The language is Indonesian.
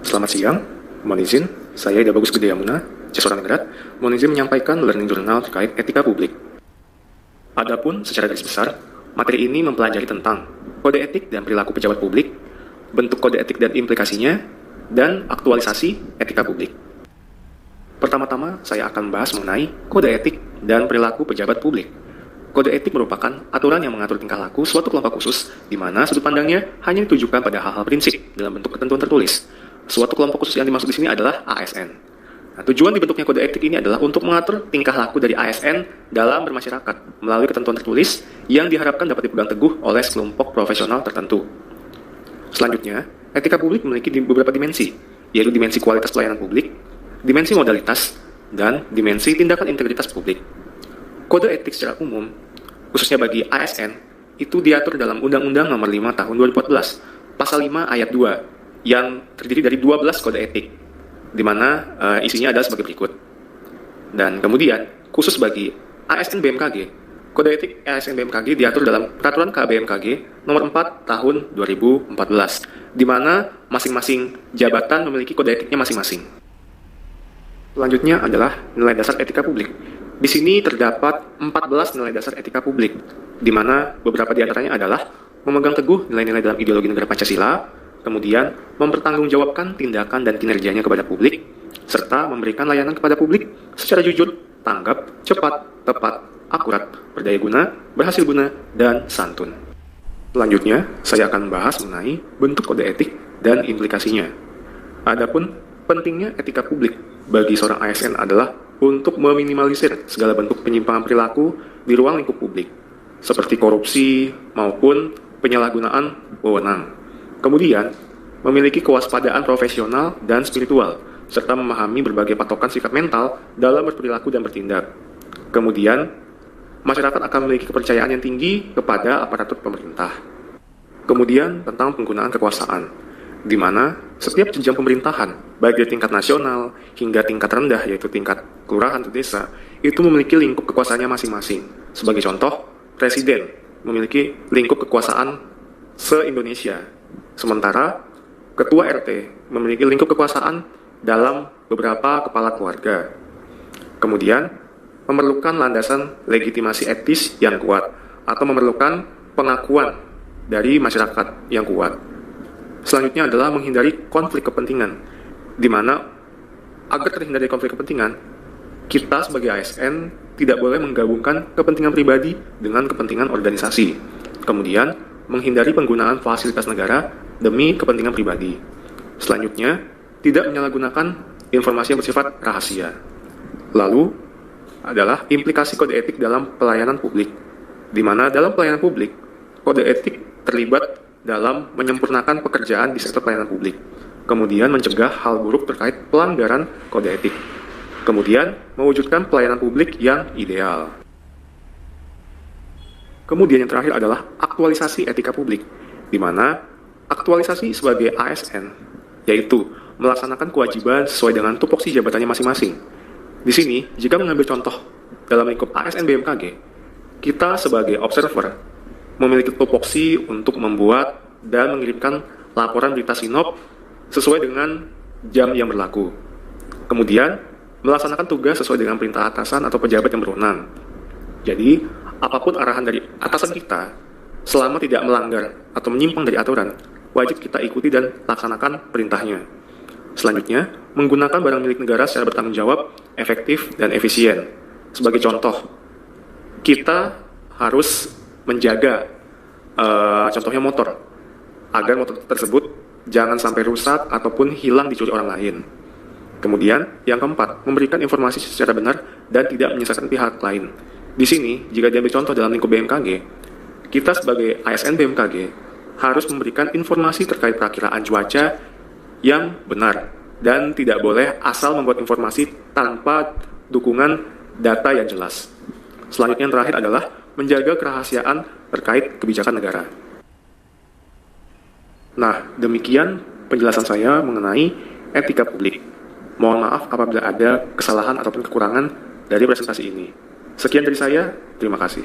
Selamat siang, mohon izin, saya Ida Bagus Gede Yamuna, Cisora Negara, mohon izin menyampaikan learning journal terkait etika publik. Adapun secara garis besar, materi ini mempelajari tentang kode etik dan perilaku pejabat publik, bentuk kode etik dan implikasinya, dan aktualisasi etika publik. Pertama-tama, saya akan membahas mengenai kode etik dan perilaku pejabat publik. Kode etik merupakan aturan yang mengatur tingkah laku suatu kelompok khusus, di mana sudut pandangnya hanya ditujukan pada hal-hal prinsip dalam bentuk ketentuan tertulis. Suatu kelompok khusus yang dimaksud di sini adalah ASN. Nah, tujuan dibentuknya kode etik ini adalah untuk mengatur tingkah laku dari ASN dalam bermasyarakat melalui ketentuan tertulis yang diharapkan dapat dipegang teguh oleh sekelompok profesional tertentu. Selanjutnya, etika publik memiliki beberapa dimensi, yaitu dimensi kualitas pelayanan publik, dimensi modalitas, dan dimensi tindakan integritas publik. Kode etik secara umum, khususnya bagi ASN, itu diatur dalam Undang-Undang Nomor 5 Tahun 2014, Pasal 5 Ayat 2, yang terdiri dari 12 kode etik, di mana isinya adalah sebagai berikut. Dan kemudian, khusus bagi ASN BMKG, kode etik ASN BMKG diatur dalam Peraturan KBMKG Nomor 4 Tahun 2014, di mana masing-masing jabatan memiliki kode etiknya masing-masing. Selanjutnya adalah nilai dasar etika publik. Di sini terdapat 14 nilai dasar etika publik, di mana beberapa di antaranya adalah memegang teguh nilai-nilai dalam ideologi negara Pancasila, kemudian mempertanggungjawabkan tindakan dan kinerjanya kepada publik, serta memberikan layanan kepada publik secara jujur, tanggap, cepat, tepat, akurat, berdaya guna, berhasil guna, dan santun. Selanjutnya, saya akan membahas mengenai bentuk kode etik dan implikasinya. Adapun pentingnya etika publik bagi seorang ASN adalah untuk meminimalisir segala bentuk penyimpangan perilaku di ruang lingkup publik, seperti korupsi maupun penyalahgunaan wewenang. Kemudian, memiliki kewaspadaan profesional dan spiritual, serta memahami berbagai patokan sikap mental dalam berperilaku dan bertindak. Kemudian, masyarakat akan memiliki kepercayaan yang tinggi kepada aparatur pemerintah. Kemudian, tentang penggunaan kekuasaan, di mana setiap jenjang pemerintahan, baik dari tingkat nasional hingga tingkat rendah, yaitu tingkat kelurahan atau desa, itu memiliki lingkup kekuasaannya masing-masing. Sebagai contoh, Presiden memiliki lingkup kekuasaan se-Indonesia, sementara Ketua RT memiliki lingkup kekuasaan dalam beberapa kepala keluarga. Kemudian, memerlukan landasan legitimasi etis yang kuat, atau memerlukan pengakuan dari masyarakat yang kuat. Selanjutnya adalah menghindari konflik kepentingan, di mana agar terhindar dari konflik kepentingan, kita sebagai ASN tidak boleh menggabungkan kepentingan pribadi dengan kepentingan organisasi. Kemudian, menghindari penggunaan fasilitas negara demi kepentingan pribadi. Selanjutnya, tidak menyalahgunakan informasi yang bersifat rahasia. Lalu, adalah implikasi kode etik dalam pelayanan publik, di mana dalam pelayanan publik, kode etik terlibat dalam menyempurnakan pekerjaan di sektor pelayanan publik, kemudian mencegah hal buruk terkait pelanggaran kode etik, kemudian mewujudkan pelayanan publik yang ideal. Kemudian yang terakhir adalah aktualisasi etika publik, di mana aktualisasi sebagai ASN, yaitu melaksanakan kewajiban sesuai dengan tupoksi jabatannya masing-masing. Di sini, jika mengambil contoh dalam lingkup ASN BMKG, kita sebagai observer memiliki tupoksi untuk membuat dan mengirimkan laporan berita sinop sesuai dengan jam yang berlaku. Kemudian, melaksanakan tugas sesuai dengan perintah atasan atau pejabat yang berwenang. Jadi, apapun arahan dari atasan kita, selama tidak melanggar atau menyimpang dari aturan, wajib kita ikuti dan laksanakan perintahnya. Selanjutnya, menggunakan barang milik negara secara bertanggung jawab, efektif, dan efisien. Sebagai contoh, kita harus menjaga, contohnya motor, agar motor tersebut jangan sampai rusak ataupun hilang dicuri orang lain. Kemudian, yang keempat, memberikan informasi secara benar dan tidak menyesatkan pihak lain. Di sini, jika diambil contoh dalam lingkup BMKG, kita sebagai ASN BMKG harus memberikan informasi terkait perakiraan cuaca yang benar dan tidak boleh asal membuat informasi tanpa dukungan data yang jelas. Selanjutnya yang terakhir adalah menjaga kerahasiaan terkait kebijakan negara. Nah, demikian penjelasan saya mengenai etika publik. Mohon maaf apabila ada kesalahan ataupun kekurangan dari presentasi ini. Sekian dari saya, terima kasih.